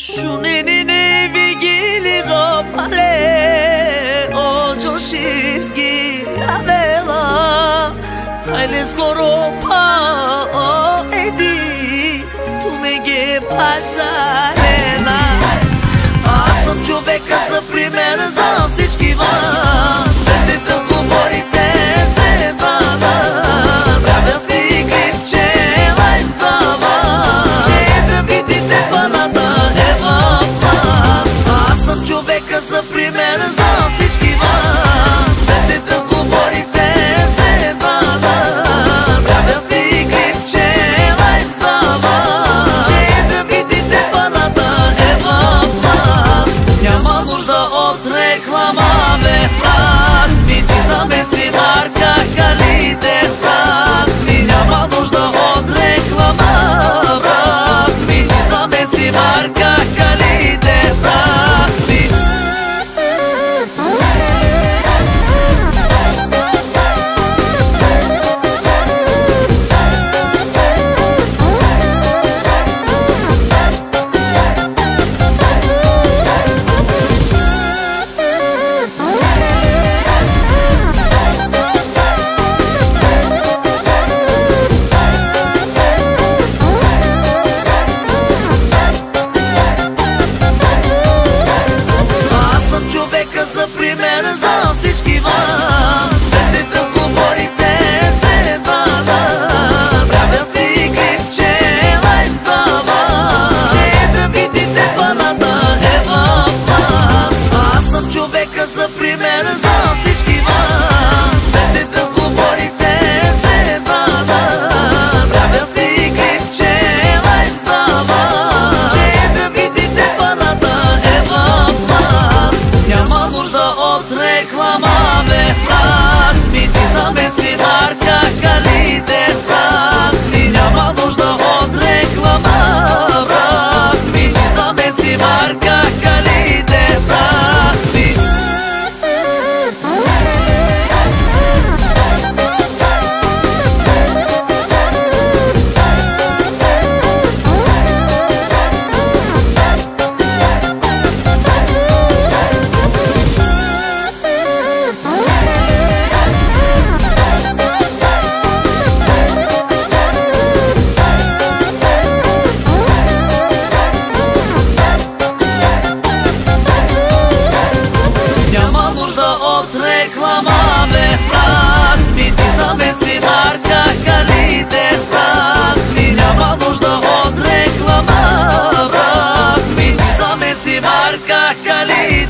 Shunenine vigiliro male o joshiski la vela Tailes goropa o edi tu mege pasarena Аз съм човека за пример за всички вас. Следите говорите се за нас. Правя си клипче лайк за вас, че да видите парада е в нас. Аз съм човека за пример за всички вас. Следите говорите се за нас. Правя си клипче лайк за вас, че да видите парада е в нас. Няма нужда от реклама, бе, брат ми, ти замеси марка Калите, брат ми. Няма нужда от реклама, брат ми, ти замеси марка Калите, брат ми. За пример за всички вас. Следите говорите се за нас. Правя си клипче лайк за вас, че да видите парада е в нас. Аз съм човека за пример за всички вас. Следите говорите се за нас. Правя си клипче лайк за вас, че да видите парада е в нас. Няма нужда от реклама, бе, брат ми, ти замеси марка Калите, брат ми. Няма нужда от реклама, брат ми, ти замеси марка Калите, брат ми. Реклама, бе, брат ми, ти замеси марка Калите, брат ми. Няма нужда от реклама, брат ми, ти замеси марка Калите.